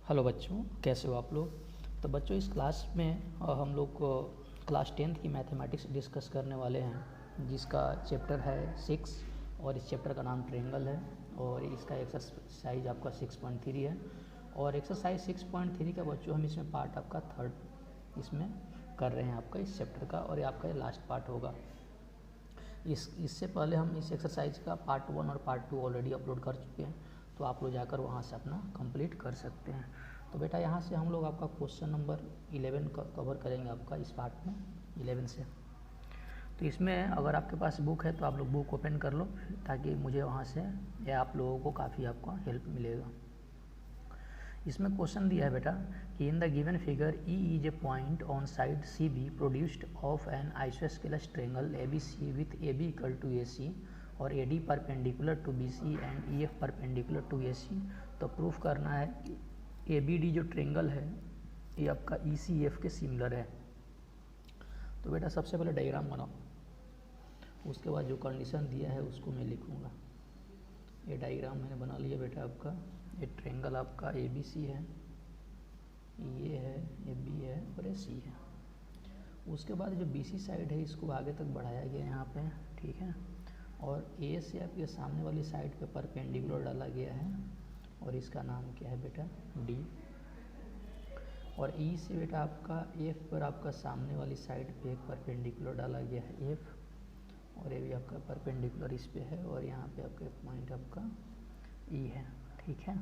Hello बच्चों, कैसे हो आप लोग। तो बच्चों इस क्लास में हम लोग क्लास 10th की मैथमेटिक्स डिस्कस करने वाले हैं, जिसका चैप्टर है 6 और इस चैप्टर का नाम ट्रायंगल है और इसका एक्सरसाइज आपका 6.3 है। और एक्सरसाइज 6.3 का बच्चों हम इसमें पार्ट आपका थर्ड इसमें कर रहे हैं आपका इस चैप्टर का, और ये आपका लास्ट पार्ट होगा। इससे पहले हम इस एक्सरसाइज का पार्ट 1 और पार्ट 2 ऑलरेडी अपलोड कर चुके हैं, तो आप लोग जाकर वहाँ से अपना कंप्लीट कर सकते हैं। तो बेटा यहाँ से हम लोग आपका क्वेश्चन नंबर 11 का कवर करेंगे आपका इस पार्ट में 11 से। तो इसमें अगर आपके पास बुक है तो आप लोग बुक ओपन कर लो, ताकि मुझे वहाँ से या आप लोगों को काफ़ी आपका हेल्प मिलेगा। इसमें क्वेश्चन दिया है बेटा कि in the given figure E is a point on side C B produced of an isosceles triangle A B C with A B equal to A C और A D perpendicular to B C and E F perpendicular to A C. तो proof करना है कि A B D जो triangle है ये आपका ई C F के सिमिलर है। तो बेटा सबसे पहले डायग्राम बनाओ, उसके बाद जो कंडीशन दिया है उसको मैं लिखूँगा। ये डायग्राम मैंने बना लिया बेटा आपका। ये ट्रायंगल आपका ए बी सी है, ये है ए बी है और ये सी है। उसके बाद जो बी सी साइड है इसको आगे तक बढ़ाया गया यहाँ पे, ठीक है। और ए से आपके सामने वाली साइड पे परपेंडिकुलर डाला गया है और इसका नाम क्या है बेटा डी। और ई से बेटा आपका एफ पर आपका सामने वाली साइड पे एक परपेंडिकुलर डाला गया है एफ, और ये भी आपका परपेंडिकुलर इस पे है, और यहाँ पे आपका पॉइंट आपका ई है, ठीक है।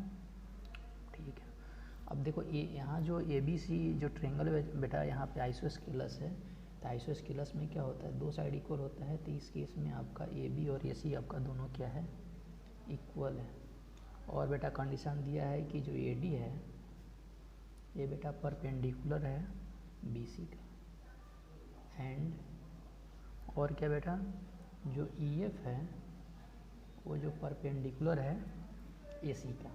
ठीक है, अब देखो ये यहाँ जो ए बी सी जो ट्रायंगल है बेटा यहाँ पे आइसोस्केलस है। तो आइसोस्केलस में क्या होता है, दो साइड इक्वल होता है। तो इस केस में आपका ए बी और ए सी आपका दोनों क्या है इक्वल है। और बेटा कंडीशन दिया है कि जो ए डी है ये बेटा परपेंडिकुलर है बी सी का, एंड और क्या बेटा जो ई एफ है वो जो परपेंडिकुलर है ए सी का।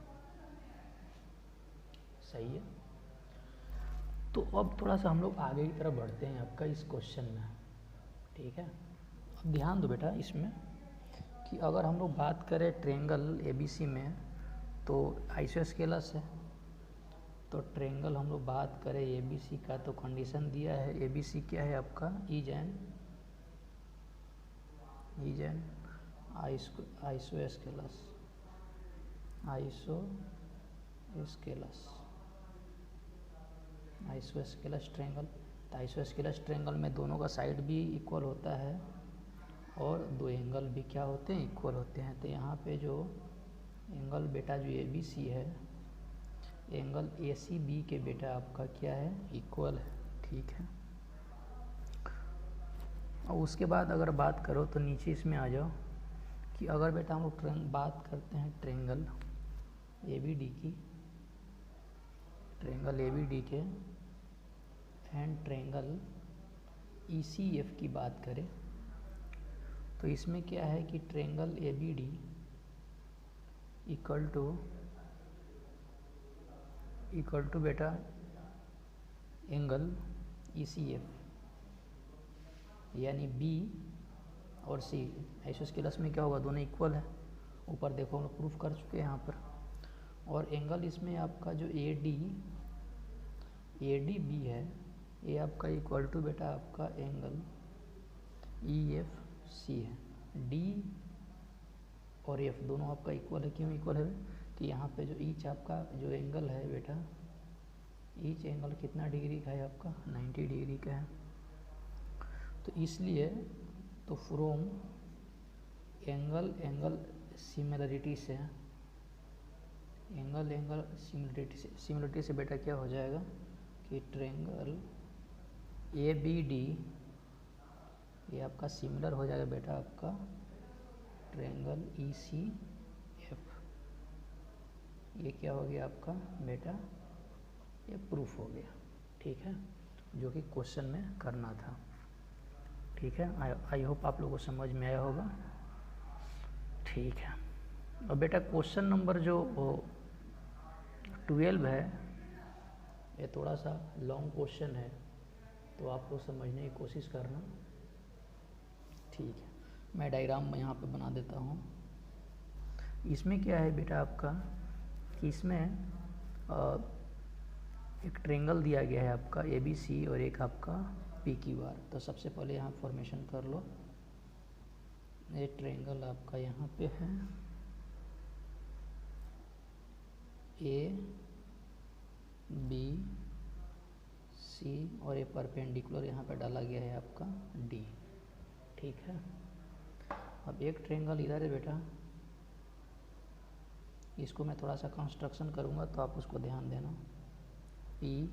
सही है। तो अब थोड़ा सा हम लोग आगे की तरफ बढ़ते हैं आपका इस क्वेश्चन में, ठीक है। अब ध्यान दो बेटा इसमें कि अगर हम लोग बात करें ट्रायंगल ए बी सी में तो आइसोस्केलस है। तो ट्रायंगल हम लोग बात करें ए बी सी का तो कंडीशन दिया है ए बी सी क्या है आपका is an isosceles isosceles triangle. तो आइसोस्केलस ट्रायंगल में दोनों का साइड भी इक्वल होता है और दो एंगल भी क्या होते हैं इक्वल होते हैं। तो यहाँ पे जो एंगल बेटा जो ए बी सी है, एंगल ए सी बी के बेटा आपका क्या है इक्वल है, ठीक है। और उसके बाद अगर बात करो तो नीचे इसमें आ जाओ कि अगर बेटा हम लोग बात करते हैं ट्रायंगल ए बी डी की, ट्रायंगल ए बी डी के and triangle E C F की बात करें तो इसमें क्या है कि triangle A B D equal to बेटा एंगल ई सी एफ, यानी बी और सी। आइसोस्केलस में क्या होगा दोनों इक्वल है, ऊपर देखो हम लोग प्रूफ कर चुके हैं यहाँ पर। और एंगल इसमें आपका जो ए डी बी है ये आपका इक्वल टू बेटा आपका एंगल ई एफ सी है। डी और एफ दोनों आपका इक्वल है। क्यों इक्वल है कि यहाँ पे जो ईच आपका जो एंगल है बेटा, ईच एंगल कितना डिग्री का है आपका 90 डिग्री का है। तो इसलिए तो फ्रॉम एंगल सिमिलरिटी से सिमिलरिटी से बेटा क्या हो जाएगा कि ट्रायंगल ए बी डी ये आपका सिमिलर हो जाएगा बेटा आपका ट्रायंगल ई सी एफ। ये क्या हो गया आपका बेटा ये प्रूफ हो गया, ठीक है, जो कि क्वेश्चन में करना था, ठीक है। आई होप आप लोगों को समझ में आया होगा, ठीक है। और बेटा क्वेश्चन नंबर जो 12 है ये थोड़ा सा लॉन्ग क्वेश्चन है, तो आप लोग समझने की कोशिश करना, ठीक है। मैं डायग्राम यहाँ पे बना देता हूँ। इसमें क्या है बेटा आपका कि इसमें एक ट्रेंगल दिया गया है आपका ए बी सी और एक आपका पी क्यू आर। तो सबसे पहले यहाँ फॉर्मेशन कर लो। ये ट्रेंगल आपका यहाँ पे है ए बी सी और ये परपेंडिकुलर यहाँ पे डाला गया है आपका डी। ठीक है, अब एक ट्रेंगल इधर है बेटा, इसको मैं थोड़ा सा कंस्ट्रक्शन करूँगा तो आप उसको ध्यान देना। पी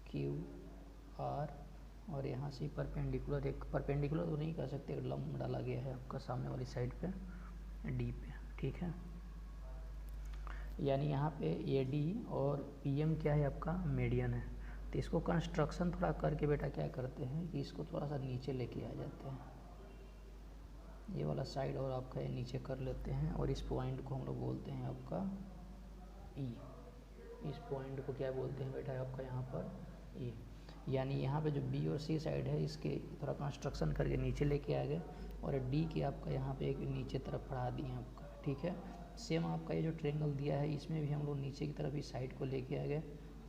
क्यू आर और यहाँ से परपेंडिकुलर, एक परपेंडिकुलर तो नहीं कह सकते, एक लंब डाला गया है आपका सामने वाली साइड पे डी पे। ठीक है, यानी यहाँ पे ए डी और पी एम क्या है आपका मीडियन है। तो इसको कंस्ट्रक्शन थोड़ा करके बेटा क्या करते हैं कि इसको थोड़ा सा नीचे लेके आ जाते हैं, ये वाला साइड और आपका ये नीचे कर लेते हैं और इस पॉइंट को हम लोग बोलते हैं आपका ई। इस पॉइंट को क्या बोलते हैं बेटा आपका यहाँ पर ई। यानी यहाँ पे जो बी और सी साइड है इसके थोड़ा कंस्ट्रक्शन करके नीचे लेके आ गए और डी के आपका यहाँ पे एक नीचे तरफ बढ़ा दिए आपका। ठीक है, सेम आपका ये जो ट्रेंगल दिया है इसमें भी हम लोग नीचे की तरफ इस साइड को लेके आ गए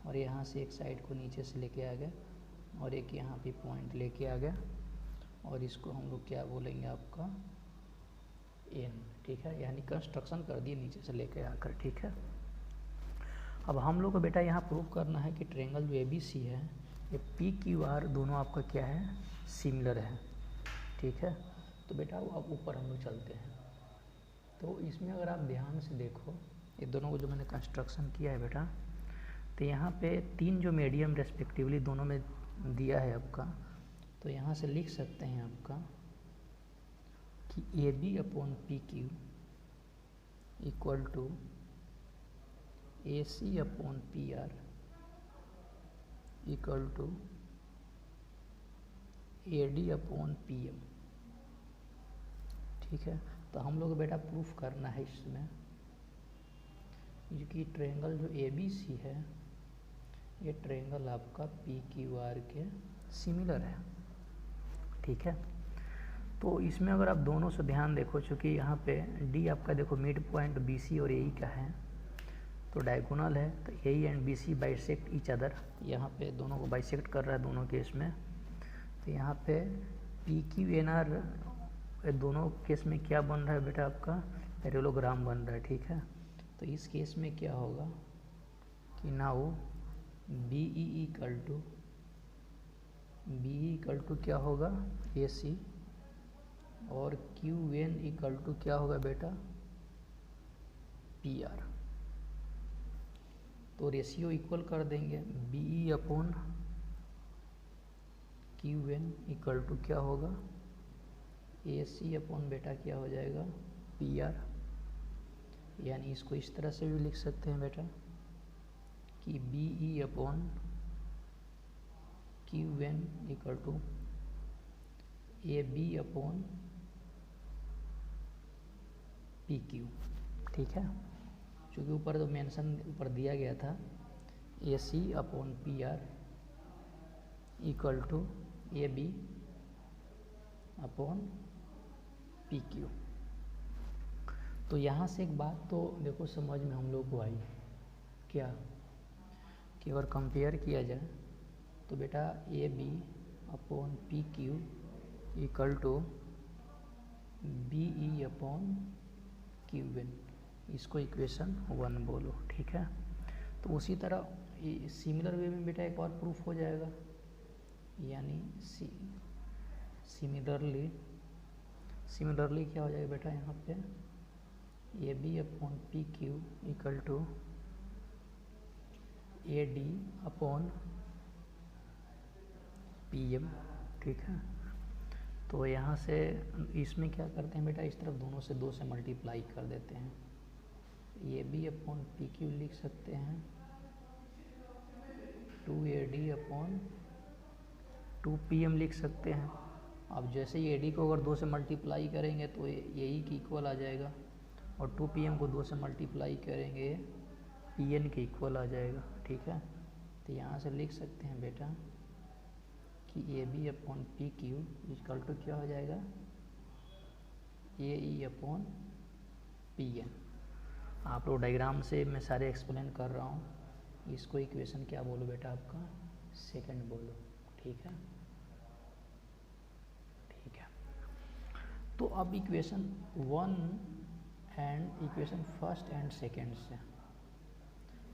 और यहाँ से एक साइड को नीचे से लेके आ गए और एक यहाँ पे पॉइंट लेके आ गए और इसको हम लोग क्या बोलेंगे आपका एन। ठीक है, यानी कंस्ट्रक्शन कर दिए नीचे से लेके आकर। ठीक है, अब हम लोग को बेटा यहाँ प्रूव करना है कि ट्रेंगल जो ए बी सी है ये पी क्यू आर दोनों आपका क्या है सिमिलर है। ठीक है, तो बेटा अब ऊपर हम लोग चलते हैं। तो इसमें अगर आप ध्यान से देखो ये दोनों को जो मैंने कंस्ट्रक्शन किया है बेटा, तो यहाँ पे तीन जो मीडियम रेस्पेक्टिवली दोनों में दिया है आपका, तो यहाँ से लिख सकते हैं आपका कि A B upon P Q equal to A C upon P R equal to A D upon P M. ठीक है, तो हम लोग बेटा प्रूफ करना है इसमें कि ट्रायंगल जो ए बी सी है ये ट्रायंगल आपका पी क्यू आर के सिमिलर है। ठीक है, तो इसमें अगर आप दोनों से ध्यान देखो, चूँकि यहाँ पे डी आपका देखो मिड पॉइंट बी सी और ए ई का है तो डायगोनल है, तो A E and B C bisect each other, यहाँ पे दोनों को बाइसेक्ट कर रहा है दोनों केस में। तो यहाँ पे पी क्यू एन आर दोनों केस में क्या बन रहा है बेटा आपका पैरेललोग्राम बन रहा है। ठीक है, तो इस केस में क्या होगा कि now B E equal to क्या होगा ए सी और क्यू एन इक्वल टू क्या होगा बेटा पी आर। तो रेशियो इक्वल कर देंगे, B E upon Q N equal to क्या होगा ए सी अपॉन बेटा क्या हो जाएगा पी आर। यानी इसको इस तरह से भी लिख सकते हैं बेटा कि B E upon Q N equal to A B upon P Q. ठीक है, चूँकि ऊपर तो मेंशन ऊपर दिया गया था A C upon P R equal to A B upon P Q. तो यहाँ से एक बात तो देखो समझ में हम लोग को आई क्या कि अगर कंपेयर किया जाए तो बेटा A B upon P Q equal to B E upon Q N, इसको इक्वेशन 1 बोलो। ठीक है, तो उसी तरह सिमिलर वे में बेटा एक और प्रूफ हो जाएगा, यानी सिमिलरली क्या हो जाएगा बेटा यहाँ पे A B upon P Q equal to A D upon P M. ठीक है, तो यहाँ से इसमें क्या करते हैं बेटा इस तरफ दोनों से 2 से मल्टीप्लाई कर देते हैं, A B upon P Q लिख सकते हैं 2AD अपॉन 2PM लिख सकते हैं। अब जैसे ही AD को अगर 2 से मल्टीप्लाई करेंगे तो ये AE की इक्वल आ जाएगा और 2PM को 2 से मल्टीप्लाई करेंगे PN के इक्वल आ जाएगा। ठीक है, तो यहाँ से लिख सकते हैं बेटा कि AB upon P Q equal to क्या हो जाएगा AE अपॉन PN। आप लोग डायग्राम से मैं सारे एक्सप्लेन कर रहा हूँ, इसको इक्वेशन क्या बोलो बेटा आपका सेकंड बोलो, ठीक है। ठीक है, तो अब equation 1 and equation first and second से,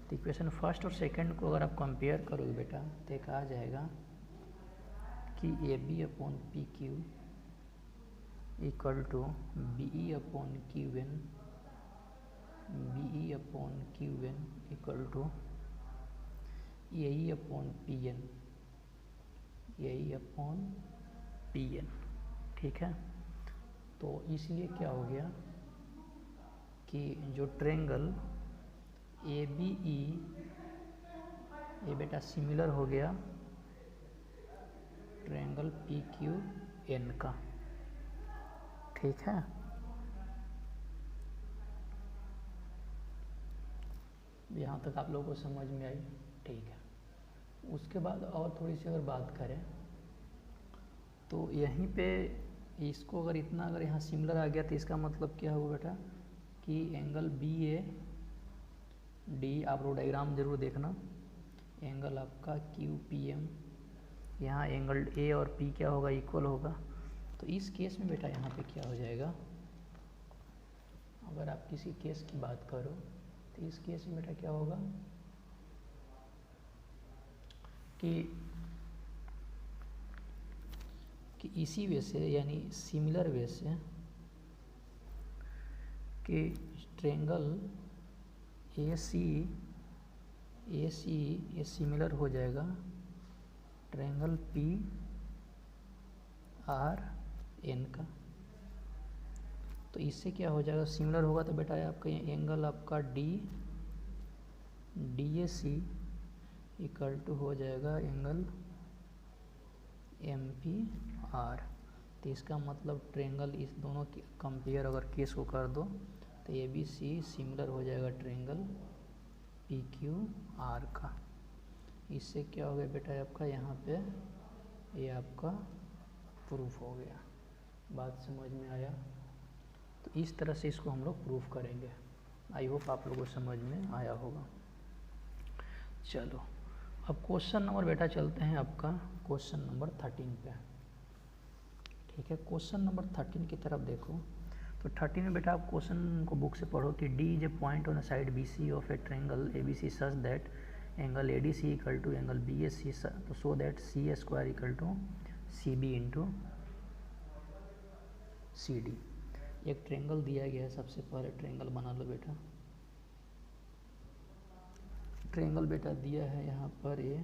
तो इक्वेशन फर्स्ट और सेकंड को अगर आप कंपेयर करोगे बेटा तो एक आ जाएगा कि A B upon P Q equal to B E upon Q N, B E upon Q N equal to A E upon P N, A E upon P N, ठीक है। तो इसलिए क्या हो गया कि जो ट्रेंगल ए बी ई ये बेटा सिमिलर हो गया ट्रेंगल पी क्यू एन का, ठीक है। यहाँ तक आप लोगों को समझ में आई, ठीक है। उसके बाद और थोड़ी सी अगर बात करें तो यहीं पे इसको अगर इतना अगर यहाँ सिमिलर आ गया तो इसका मतलब क्या हुआ बेटा कि एंगल बी ए डी, आप लोग डायग्राम जरूर देखना, एंगल आपका क्यू पी एम, यहाँ एंगल ए और पी क्या होगा इक्वल होगा। तो इस केस में बेटा यहाँ पे क्या हो जाएगा, अगर आप किसी केस की बात करो तो इस केस में बेटा क्या होगा कि इसी वे से यानी सिमिलर वे से कि ट्रेंगल ए सी ये सिमिलर हो जाएगा ट्रेंगल पी आर एन का। तो इससे क्या हो जाएगा, सिमिलर होगा तो बेटा आपका ये एंगल आपका D A C equal to हो जाएगा एंगल एम पी आर। तो इसका मतलब ट्रेंगल इस दोनों की कंपेयर अगर केस को कर दो तो ए बी सी सिमिलर हो जाएगा ट्रेंगल पी क्यू आर का। इससे क्या हो गया बेटा आपका यहाँ पे ये आपका प्रूफ हो गया। बात समझ में आया? तो इस तरह से इसको हम लोग प्रूफ करेंगे। आई होप आप लोगों को समझ में आया होगा। चलो अब क्वेश्चन नंबर बेटा चलते हैं आपका क्वेश्चन नंबर 13 पे। ठीक है, क्वेश्चन नंबर 13 की तरफ देखो। तो 13 में बेटा आप क्वेश्चन को बुक से पढ़ो कि D is a point on the side B C of a triangle A B C such that angle A D C equal to angle B A C, तो so that C A square equal to C B into C D. एक triangle दिया गया है, सबसे पहले triangle बना लो बेटा। Triangle बेटा दिया है यहाँ पर ए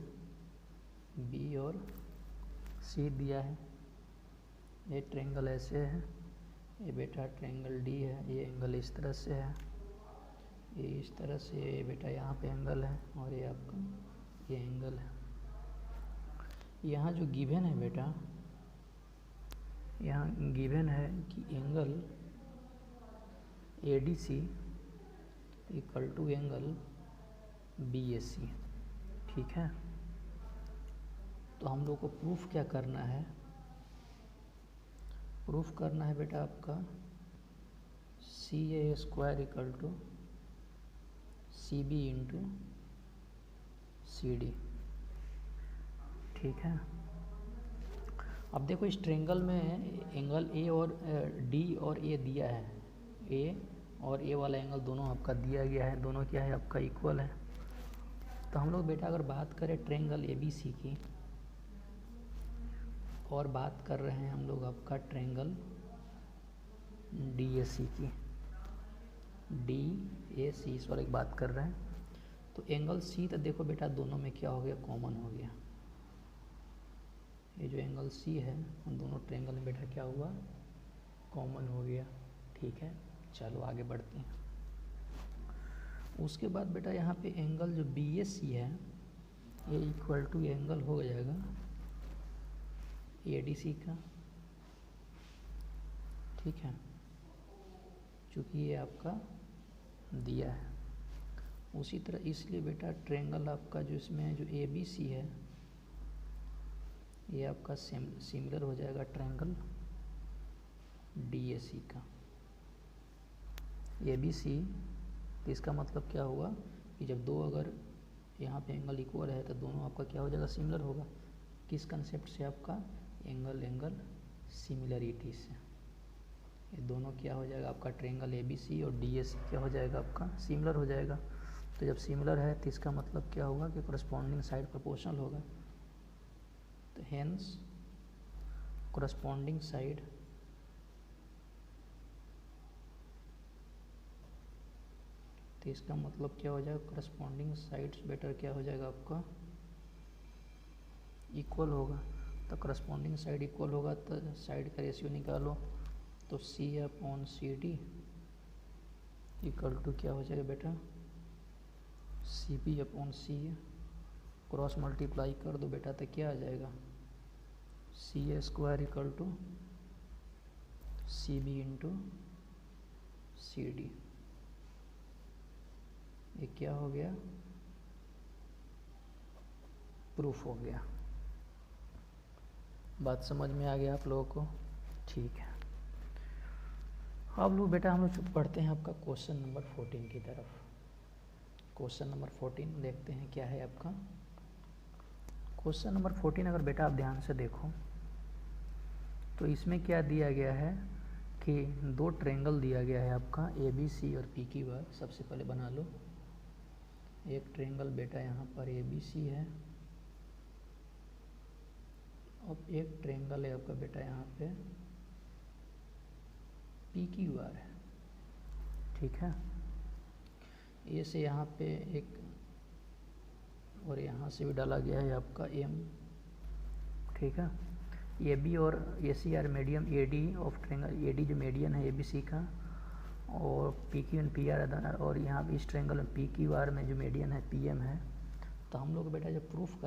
बी और सी दिया है। ये ट्रेंगल ऐसे है, ये बेटा ट्रेंगल डी है, ये एंगल इस तरह से है, ये इस तरह से, ये बेटा यहाँ पे एंगल है और ये आपका ये एंगल है। यहाँ जो गिवन है बेटा, यहाँ गिवन है कि angle A D C equal to angle B A C. ठीक है, तो हम लोग को प्रूफ क्या करना है? प्रूफ करना है बेटा आपका C A square equal to C B into C D. ठीक है, अब देखो इस ट्रेंगल में एंगल ए और डी और ए दिया है, ए और ए वाला एंगल दोनों आपका दिया गया है, दोनों क्या है आपका इक्वल है। तो हम लोग बेटा अगर बात करें ट्रेंगल ए बी सी की और बात कर रहे हैं हम लोग आपका ट्रेंगल डी ए सी की, डी ए सी इस वाले की बात कर रहे हैं। तो एंगल सी तो देखो बेटा दोनों में क्या हो गया, कॉमन हो गया। ये जो एंगल सी है उन दोनों ट्रेंगल में बेटा क्या हुआ, कॉमन हो गया। ठीक है, चलो आगे बढ़ते हैं। उसके बाद बेटा यहाँ पे एंगल जो बी ए सी है ये इक्वल टू एंगल हो जाएगा ए डी सी का। ठीक है, चूँकि ये आपका दिया है। उसी तरह इसलिए बेटा ट्रेंगल आपका जो इसमें जो ए बी सी है ये आपका सिमिलर हो जाएगा ट्रेंगल डी ए सी का। ए बी सी, तो इसका मतलब क्या हुआ कि जब दो अगर यहाँ पे एंगल इक्वल है तो दोनों आपका क्या हो जाएगा, सिमिलर होगा। किस कंसेप्ट से, आपका एंगल एंगल सिमिलरिटी से। ये दोनों क्या हो जाएगा आपका, ट्रायंगल ABC और DAC क्या हो जाएगा आपका, सिमिलर हो जाएगा। तो जब सिमिलर है तो इसका मतलब क्या होगा कि कोरस्पॉन्डिंग साइड प्रोपोर्शनल होगा। तो हेंस कोरस्पॉन्डिंग साइड तो इसका मतलब क्या हो जाएगा, कोरस्पॉन्डिंग साइड्स बेटर क्या हो जाएगा आपका, इक्वल होगा। तो कोरस्पॉन्डिंग साइड इक्वल होगा तो साइड का रेशियो निकालो, तो C/CD इक्वल टू क्या हो जाएगा बेटा, CB/CA। क्रॉस मल्टीप्लाई कर दो बेटा तो क्या आ जाएगा, CA² इक्वल टू CB/CD। ये क्या हो गया, प्रूफ हो गया। बात समझ में आ गया आप लोगों को, ठीक है। अब लोग बेटा हम लोग पढ़ते हैं आपका क्वेश्चन नंबर 14 की तरफ। क्वेश्चन नंबर 14 देखते हैं क्या है आपका। क्वेश्चन नंबर 14 अगर बेटा आप ध्यान से देखो तो इसमें क्या दिया गया है कि दो ट्रायंगल दिया गया है आपका ABC और PQR। सबसे पहले बना लो एक ट्रायंगल बेटा, यहाँ पर ABC है और एक ट्रायंगल है आपका बेटा यहाँ पे PQR है, ठीक है। ए से यहाँ पे एक और यहाँ से भी डाला गया है आपका M, ठीक है। AB और AC are medium AD of triangle, AD जो मीडियन है ABC का, और PQ एंड PR और यहाँ पे इस ट्रायंगल में PQR में जो मीडियन है PM है। तो हम लोग बेटा जब प्रूफ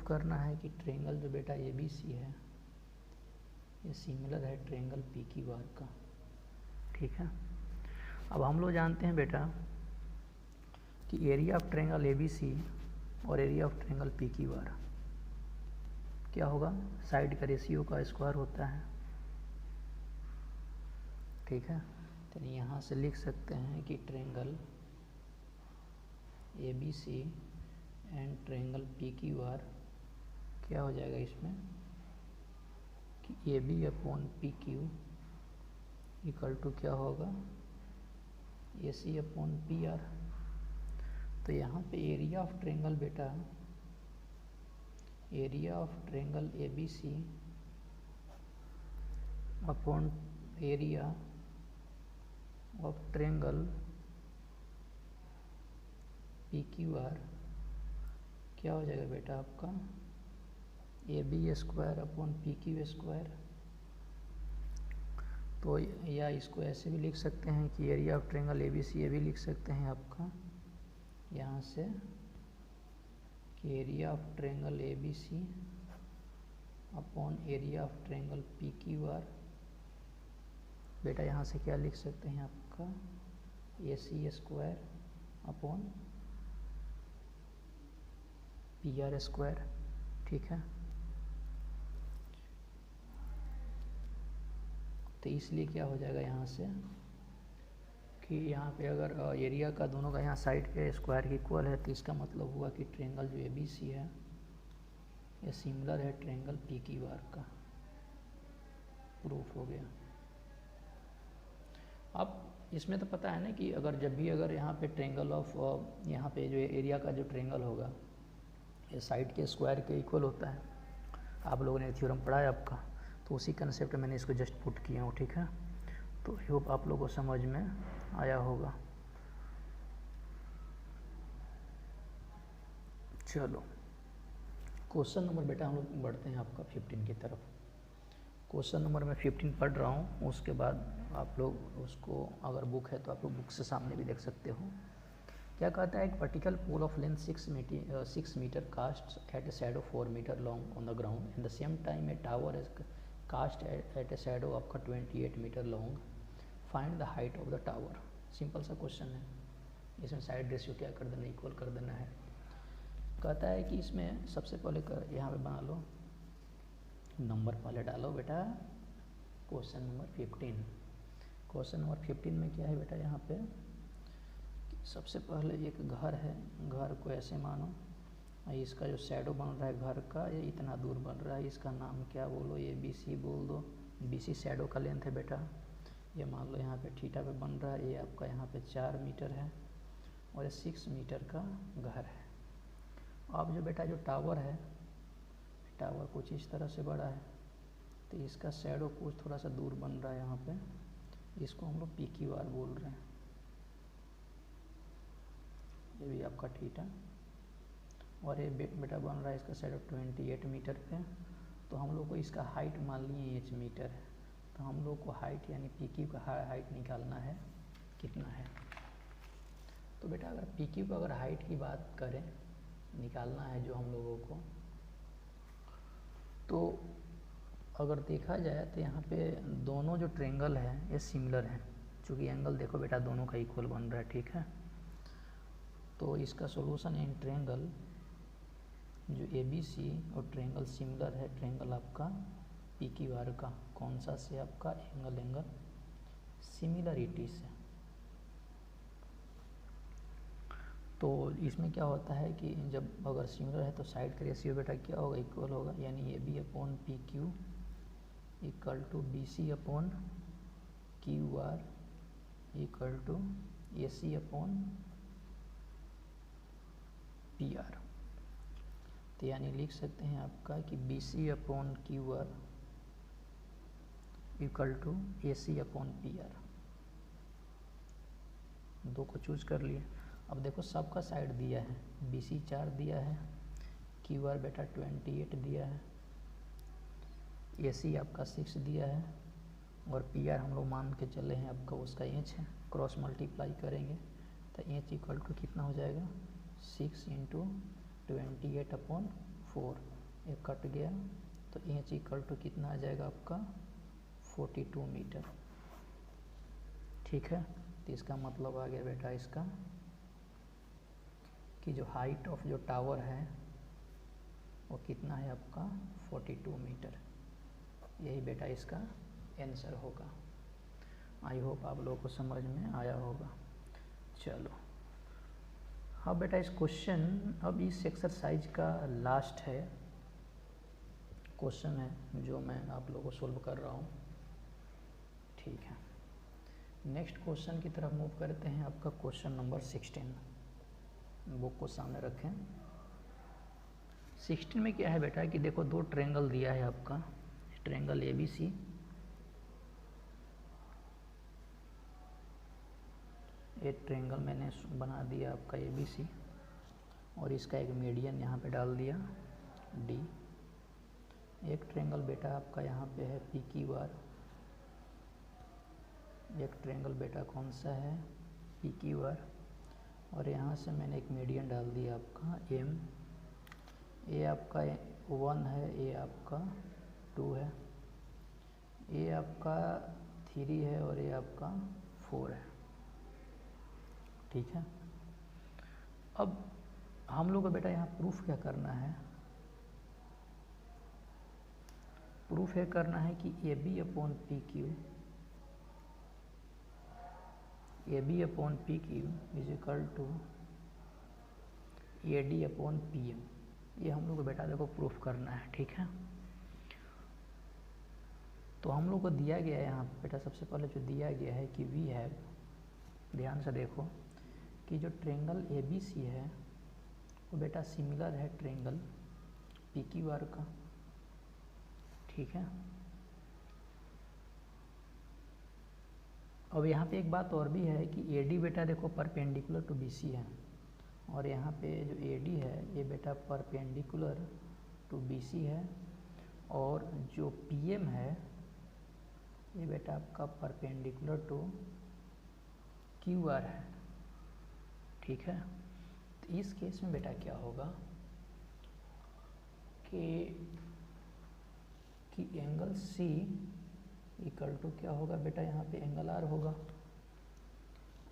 करना है कि ट्रायंगल जो बेटा ABC है ये सिमिलर है ट्रायंगल PQR का, ठीक है। अब हम लोग जानते हैं बेटा कि एरिया ऑफ ट्रायंगल ABC और एरिया ऑफ ट्रायंगल PQR क्या होगा, साइड का रेशियो का स्क्वायर होता है, ठीक है। तो यहाँ से लिख सकते हैं कि triangle ABC and triangle PQR क्या हो जाएगा इसमें कि AB/PQ इक्वल टू क्या होगा, AC/PR। तो यहाँ पे एरिया ऑफ ट्रायंगल बेटा, area of triangle ABC upon area of triangle PQR क्या हो जाएगा बेटा आपका, AB²/PQ²। तो या इसको ऐसे भी लिख सकते हैं कि एरिया ऑफ ट्रायंगल ABC, ये भी लिख सकते हैं आपका यहाँ से कि area of triangle ABC upon area of triangle PQR। बेटा यहाँ से क्या लिख सकते हैं आपका AC² अपॉन PR², ठीक है। तो इसलिए क्या हो जाएगा यहाँ से कि यहाँ पे अगर एरिया का दोनों का यहाँ साइड के स्क्वायर की इक्वल है तो इसका मतलब हुआ कि ट्रायंगल जो ABC है ये सिमिलर है ट्रायंगल PQR का, प्रूफ हो गया। अब इसमें तो पता है ना कि अगर जब भी अगर यहाँ पे ट्रायंगल ऑफ यहाँ पे जो एरिया का जो ट्रायंगल होगा ये साइड के स्क्वायर के इक्वल होता है। आप लोगों ने थ्योरम पढ़ा है आपका, तो उसी कंसेप्ट में मैंने इसको जस्ट पुट किया हूँ, ठीक है। तो आई होप आप लोगों को समझ में आया होगा। चलो क्वेश्चन नंबर बेटा हम लोग बढ़ते हैं आपका 15 की तरफ। क्वेश्चन नंबर मैं 15 पढ़ रहा हूँ, उसके बाद आप लोग उसको अगर बुक है तो आप लोग बुक से सामने भी देख सकते हो। क्या कहता है, एक particular pole of length 6 metre cast at a shadow 4 metre long on the ground and the same time a tower is cast at a shadow आपका 28 metre long, find the height of the tower. Simple सा question है, इसमें side ratio क्या कर देना, equal कर देना है। कहता है कि इसमें सबसे पहले यहाँ पे बना लो, नंबर पहले डालो बेटा। क्वेश्चन नंबर 15, क्वेश्चन नंबर 15 में क्या है बेटा, यहाँ पे सबसे पहले एक घर है, घर को ऐसे मानो, इसका जो शैडो बन रहा है घर का ये इतना दूर बन रहा है, इसका नाम क्या बोलो, ये BC बोल दो। BC शैडो का लेंथ है बेटा। ये मान लो यहाँ पे थीटा पे बन रहा है, ये आपका यहाँ पे 4 मीटर है और ये 6 मीटर का घर है। अब जो बेटा जो टावर है, टावर कुछ इस तरह से बड़ा है, तो इसका शैडो कुछ थोड़ा सा दूर बन रहा है यहाँ पे, इसको हम लोग PQR बोल रहे हैं। ये भी आपका थीटा और ये बेटा बन रहा है इसका शैडो 28 मीटर पे। तो हम लोग को इसका हाइट मान लिए h मीटर है, तो हम लोग को हाइट यानी PQ का हाइट निकालना है कितना है। तो बेटा अगर PQ को अगर हाइट की बात करें, निकालना है जो हम लोगों को, तो अगर देखा जाए तो यहाँ पे दोनों जो ट्रेंगल है ये सिमिलर है, चूँकि एंगल देखो बेटा दोनों का इक्वल बन रहा है, ठीक है। तो इसका सॉल्यूशन इन ट्रेंगल जो ABC और ट्रेंगल सिमिलर है, ट्रेंगल आपका PQR का, कौन सा से आपका एंगल सिमिलरिटी से। तो इसमें क्या होता है कि जब अगर सिमिलर है तो साइड का रेशियो बेटा क्या होगा, इक्वल होगा, यानी AB upon PQ equal to BC upon QR equal to AC upon PR। तो यानी लिख सकते हैं आपका कि BC upon QR equal to AC upon PR। दो को चूज कर लिए। अब देखो सबका साइड दिया है, BC 4 दिया है, QR बेटा 28 दिया है, AC आपका 6 दिया है और PR हम लोग मान के चले हैं आपका उसका h है, क्रॉस मल्टीप्लाई करेंगे तो h इक्वल टू कितना हो जाएगा 6 इंटू 28 अपॉन 4, ये कट गया तो h इक्वल टू कितना आ जाएगा आपका 42 मीटर, ठीक है। तो इसका मतलब आ गया बेटा इसका कि जो हाइट ऑफ जो टावर है वो कितना है आपका 42 मीटर। यही बेटा इसका आंसर होगा। आई होप आप लोगों को समझ में आया होगा। चलो हाँ बेटा इस क्वेश्चन, अब इस एक्सरसाइज का लास्ट है क्वेश्चन है जो मैं आप लोगों को सोल्व कर रहा हूँ, ठीक है। नेक्स्ट क्वेश्चन की तरफ मूव करते हैं। आपका क्वेश्चन नंबर 16, बुक को सामने रखें। 16 में क्या है बेटा कि देखो दो ट्रायंगल दिया है आपका, ट्रायंगल ABC, एक ट्रायंगल मैंने बना दिया आपका ABC और इसका एक मीडियन यहाँ पे डाल दिया D। एक ट्रायंगल बेटा आपका यहाँ पे है PQR, एक ट्रायंगल बेटा कौन सा है PQR और यहाँ से मैंने एक मीडियन डाल दिया आपका M। A आपका 1 है, A आपका 2 है, A आपका 3 है और A आपका 4 है, ठीक है। अब हम लोग को बेटा यहाँ प्रूफ क्या करना है, प्रूफ ये करना है कि AB upon PQ, AB upon PQ is equal to AD upon PM। ये हम लोग को बेटा देखो प्रूफ करना है, ठीक है। तो हम लोग को दिया गया है यहाँ बेटा, सबसे पहले जो दिया गया है कि वी हैव, ध्यान से देखो कि जो ट्रायंगल ABC है वो बेटा सिमिलर है ट्रायंगल PQR का, ठीक है। अब यहाँ पे एक बात और भी है कि AD बेटा देखो परपेंडिकुलर टू BC है और यहाँ पे जो AD है ये बेटा परपेंडिकुलर टू BC है और जो PM है ये बेटा आपका परपेंडिकुलर टू QR है, ठीक है। तो इस केस में बेटा क्या होगा कि एंगल C इक्वल टू क्या होगा बेटा, यहाँ पे एंगल R होगा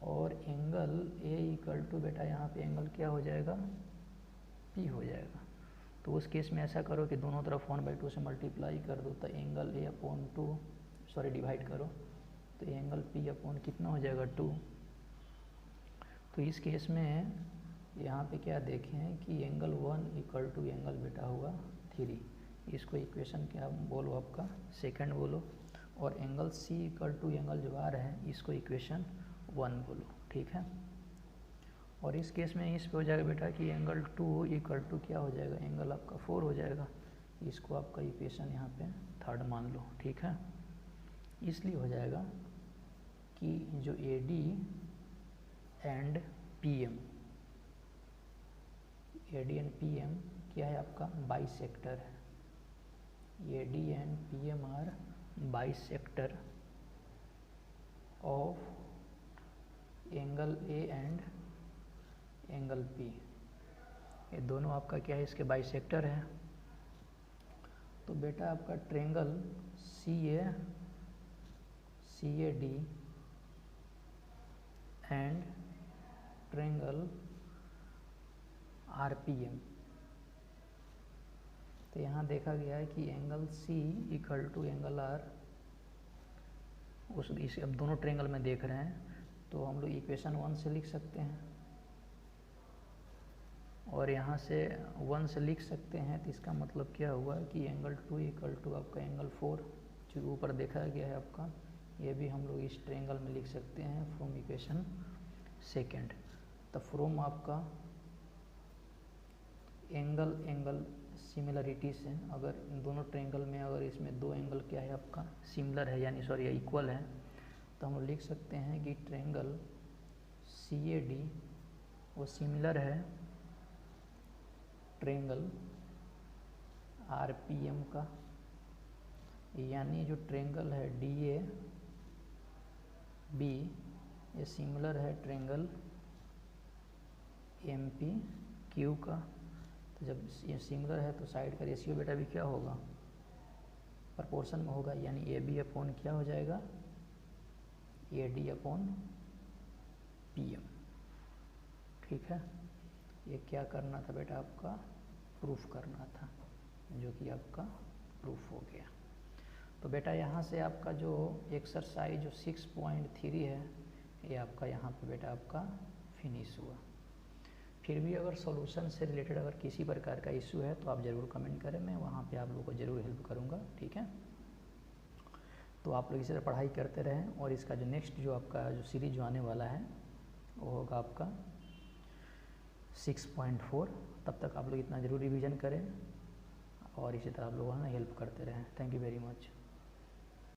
और एंगल A इक्वल टू बेटा यहाँ पे एंगल क्या हो जाएगा P हो जाएगा। तो उस केस में ऐसा करो कि दोनों तरफ 1/2 से मल्टीप्लाई कर दो तो एंगल A अपॉन 2 डिवाइड करो तो एंगल P अपॉन कितना हो जाएगा 2। तो इस केस में यहाँ पे क्या देखें कि एंगल 1 इक्वल टू एंगल बेटा हुआ 3, इसको इक्वेशन क्या बोलो आपका सेकंड बोलो, और angle C equal to angle जो आ रहा है इसको इक्वेशन 1 बोलो, ठीक है। और इस केस में इस पे हो जाएगा बेटा कि एंगल 2 इक्वल टू क्या हो जाएगा, एंगल आपका 4 हो जाएगा, इसको आपका इक्वेशन यहाँ पे थर्ड मान लो, ठीक है। इसलिए हो जाएगा कि जो AD एंड PM क्या है आपका बाइसेक्टर है, AD and PM are bisector of angle A and angle P, ये दोनों आपका क्या है, इसके बाइसेक्टर है। तो बेटा आपका triangle CAD and triangle RPM, तो यहाँ देखा गया है कि angle C equal to angle R, इस अब दोनों ट्रेंगल में देख रहे हैं, तो हम लोग इक्वेशन 1 से लिख सकते हैं और यहाँ से 1 से लिख सकते हैं। तो इसका मतलब क्या हुआ कि एंगल 2 इक्वल टू आपका एंगल 4 जो ऊपर देखा गया है आपका, ये भी हम लोग इस ट्रेंगल में लिख सकते हैं फ्रॉम इक्वेशन सेकंड। तो फ्रॉम आपका एंगल सिमिलरिटी से, अगर दोनों ट्रेंगल में अगर इसमें दो एंगल क्या है आपका सिमिलर है, यानी सॉरी इक्वल है, तो हम लिख सकते हैं कि ट्रेंगल CAD वो सिमिलर है ट्रेंगल RPM का, यानी जो ट्रेंगल है DAB ये सिमिलर है ट्रेंगल MPQ का। तो जब ये सिमिलर है तो साइड का रेशियो बेटा भी क्या होगा, प्रोपोर्शन में होगा, यानी AB अपॉन क्या हो जाएगा, AD अपॉन PM, ठीक है। ये क्या करना था बेटा, आपका प्रूफ करना था, जो कि आपका प्रूफ हो गया। तो बेटा यहाँ से आपका जो एक्सरसाइज जो 6.3 है ये आपका यहाँ पे बेटा आपका फिनिश हुआ। फिर भी अगर सॉल्यूशन से रिलेटेड अगर किसी प्रकार का इशू है तो आप ज़रूर कमेंट करें, मैं वहाँ पे आप लोगों को ज़रूर हेल्प करूँगा, ठीक है। तो आप लोग इसी तरह पढ़ाई करते रहें, और इसका जो नेक्स्ट जो आपका जो सीरीज जो आने वाला है वो होगा आपका 6.4। तब तक आप लोग इतना ज़रूर रिवीजन करें और इसी तरह आप लोगों ने हेल्प करते रहें। Thank you very much.